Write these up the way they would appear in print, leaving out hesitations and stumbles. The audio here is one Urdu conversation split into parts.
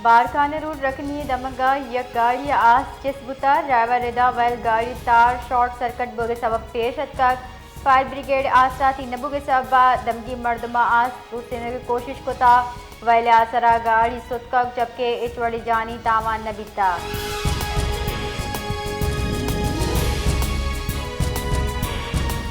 بارکانہ روڈ رکنی دمگا یک گاڑی آس چسبتا ڈرائیور ردا ویل گاڑی تار شارٹ سرکٹ بوگے سبب پیش اتکاک فائر بریگیڈ آساتی نبوگے سبب دمگی مردمہ آس روسینے کی کوشش کتا ویل آسرا گاڑی ستکاک جبکہ اچوڑی جانی تاوان نبیتا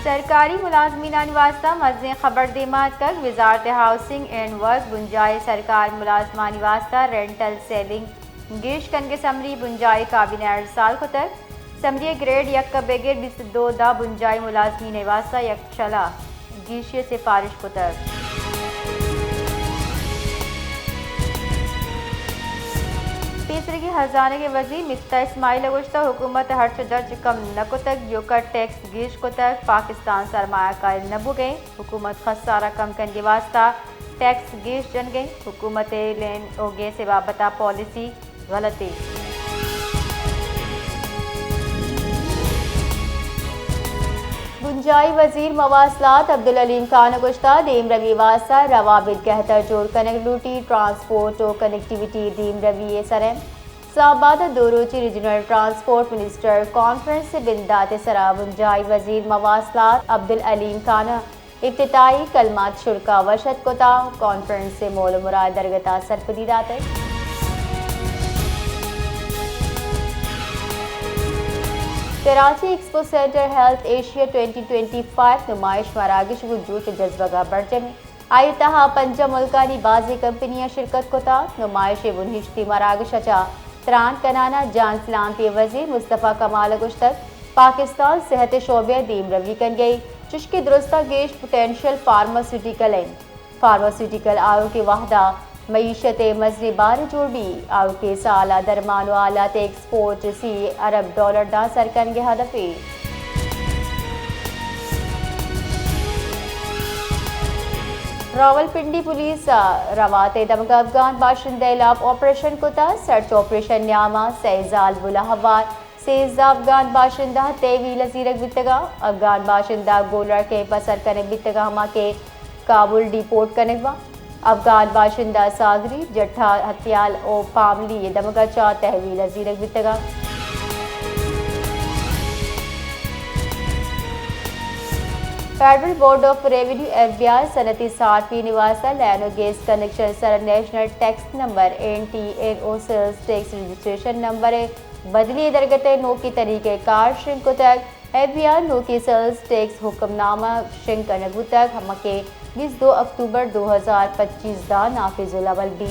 سرکاری ملازمینان واسطہ مزیں خبر دیمات تک وزارت ہاؤسنگ اینڈ ورک بنجائے سرکار ملازمانی واسطہ رینٹل سیلنگ گیش کنگے سمری بنجائے کابینہ ارسال کو تک سمری گریڈ یک کا بغیر 22 دا بنجائے ملازمین واسطہ یک چلا گیشی سفارش کو تک تیسرے کی خزانے کے وزیر مفتاح اسماعیل گوشتہ حکومت ہرچ درج کم نکو تک یوکر ٹیکس گیش کو تک پاکستان سرمایہ کاری نبو گئے حکومت خسارہ کم کرنے واسطہ ٹیکس گیش جن گئی حکومت لین اوگے سے وابطہ پالیسی غلطی بنجائی وزیر مواصلات عبدالعلیم خان گوشتہ دیم روی واسطہ روابط بہتر جوڑ کنیکٹ لوٹی ٹرانسپورٹ و کنیکٹیویٹی دیم روی سرم اسلام آباد دوروچی ریجنل ٹرانسپورٹ منسٹر کانفرنس سے بندات سرا بنجائی وزیر مواصلات عبدالعلیم خان افتتاحی کلمات شرکا وشد کوتا کانفرنس سے مول مراد درگتا سرپدیدات Karachi expo centre health Asia 2025 نمائش مراکش کو جوش جذبہ کا برجمی آئی تہا پنجہ ملکانی بازی کمپنیاں شرکت کو تا نمائش ونہشتی مراکش اچا تران کنانا جان سلامتی وزیر مصطفیٰ کمال گشتک پاکستان صحت شعبہ دیم روی کن گئی چشکی درستہ گیش پوٹینشل فارماسیوٹیکل آیو کی وحدہ معیشت مزنی بار جوڑ بھی آو کے سالہ درمان و آلات ایکسپورٹ $30 ارب دا سرکن کے ہدفی راول پنڈی پولیس روات دمگا افغان باشندہ علاف آپریشن کتا سرچ آپریشن نیامہ سیزال بلہوار سیزدہ افغان باشندہ تیوی لزیرک بتگا افغان باشندہ گولر کے پسر کنک بتگا ہما کے کابل ڈیپورٹ کنکوا افغان باشندہ ساگری جٹھا ہتیال او پاملی دمگا چا تحویل لزیرک بتگا federal board of revenue F B I صنعتی 60 نواسا لینو گیس کنیکشن سر national tax number NTNO sales tax registration number بدلی درگت نو کی طریقہ کار شنکو تک ایف بی آئی نو کی سیلز ٹیکس حکم نامہ شنکنگو تک ہمکے 22 اکتوبر 2025 دا نافذ العمل بھی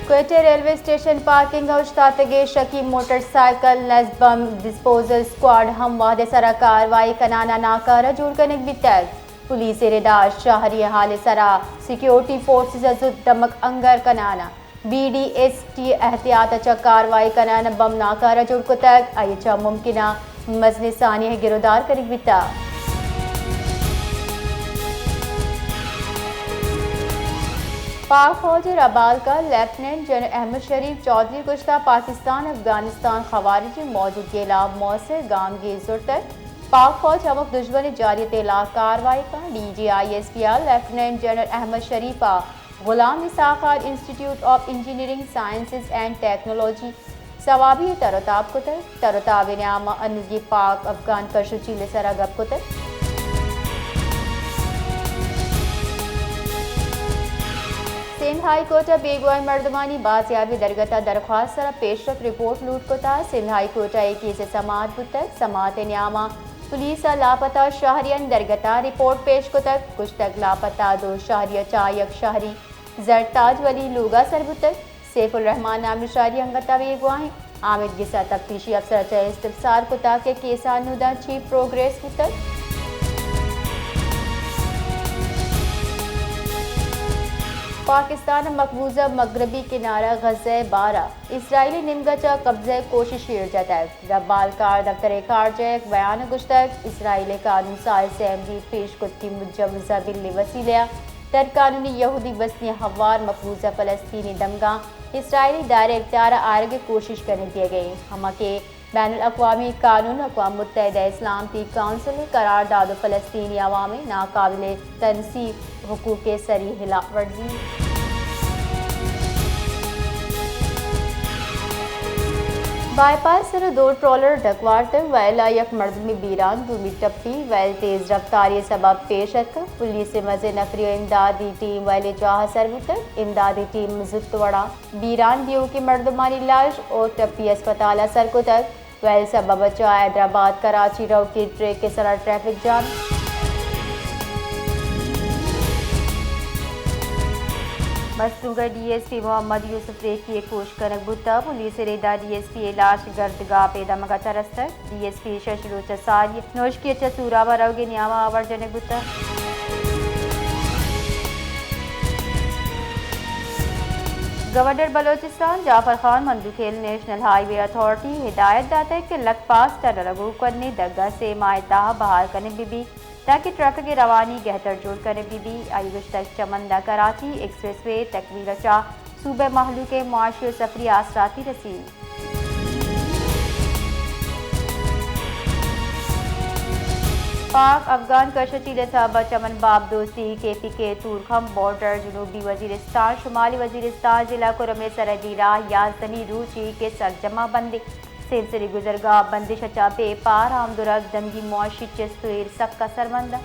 کوئٹہ ریلوے اسٹیشن پارکنگ اشتاتگے شکی موٹر سائیکل نزبم ڈسپوزل سکواڈ ہم وحدے سرا کاروائی کنانا ناکارہ جوڑ کنک بھی تک پولیس رداش شہری حال سرا سیکیورٹی فورسز ازد دمک انگر کنانا BDST احتیاط اچھا کاروائی کنانا بم ناکارہ جوڑ کو تک ایچا ممکنہ مزن ثانی گرودار کنک بھی تک پاک فوج ربال کا لیفٹیننٹ جنرل احمد شریف چودھری گشتہ پاکستان افغانستان خوارجی موجودگی علاوہ موثر گام کی ضرورت پاک فوج ہمک دشمن جاریت علاق کاروائی کا DGISPR لیفٹیننٹ جنرل احمد شریفہ Ghulam Ishaq institute of engineering sciences and technology Swabi ترتاب کو ترتاب نعمہ انگی پاک افغان کشوچی لسرا گپ کو سندھ ہائی کورٹ بیگوائے مردمانی بازیابی درگتا درخواست سرا پیشرفت رپورٹ لوٹ کو تا سندھ ہائی کورٹ ایکی سے سماعت بتک سماعت نیامہ پولیس لاپتہ شہریان درگتا رپورٹ پیش کو تک کچھ تک لاپتہ 2 شہریہ چایک شہری زرتاج ولی لوگا سر بتک سیف الرحمان نام شہری انگتا بیگوائیں عامد گسا تفتیشی افسر چاہے استفسار کو تاکہ کیسان نودا چیف پروگریس بتک پاکستان مقبوضہ مغربی کنارہ غزہ 12 اسرائیلی نمگچہ قبضہ کوشش جاتا ہے ربال کار دفتر خارجہ ایک بیان گشتک اسرائیل قانون ساز اسمبلی پیش کت کی مجوزہ بل وسیلہ در قانونی یہودی بسنی ہوار مقبوضہ فلسطینی دمگاہ اسرائیلی دائرہ اختیار آرگ کوشش کرنے دیے گئے ہما کے بین الاقوامی قانون اقوام متحدہ اسلامتی کونسل قرار داد فلسطینی عوامی ناقابل تنصیب حقوق سری خلاف ورزی۔ By pass sir do trailer ڈکوارت ویلا یک مردمی بیران دومی ٹپی ویل تیز رفتاری سبب پیش کا پولیس مزے نفری و امدادی ٹیم ویلے جاہ سروت امدادی ٹیم زت وڑا بیران دیو کی مردمانی لاش اور ٹپی اسپتال سر کو تک ویل سبب چاہ حیدرآباد کراچی رو کی ٹریک کے سرا ٹریفک جام۔ مصنوعہ D S P Muhammad Yusuf Riki کوش کنک بتا پولیس ریدہ ڈی ایس پی علاش گردگاہ پیدا مگا ترستر ڈی ایس پی ششرو چساری نوش کی چسورا براوگے نیاما آور جنک بتا۔ گورنر بلوچستان جعفر خان مندوکھیل نیشنل ہائی وے اتھارٹی ہدایت داتا ہے کہ لگ پاس ٹرلگو کرنے دگا سے ماہتاہ بحال کرنے بھی تاکہ ٹرک کی روانی گہتر جوڑ کرنے بھی آئیوش تک چمندہ کراچی ایکسپریس وے تکمیل چاہ صوبہ محلو کے معاشی و سفری آثراتی رسی۔ پاک افغان کشتی صحابہ چمن باب دوستی کے پی کے تورخم بارڈر جنوبی وزیرستان شمالی وزیرستان ضلع کرم سرحدی راہ یازدنی روچی کے سرجمہ بندی سلسلے گزرگاہ بندش اچا بے پار آمدورگ دنگی معاشی چستویر سب کا سرمندہ۔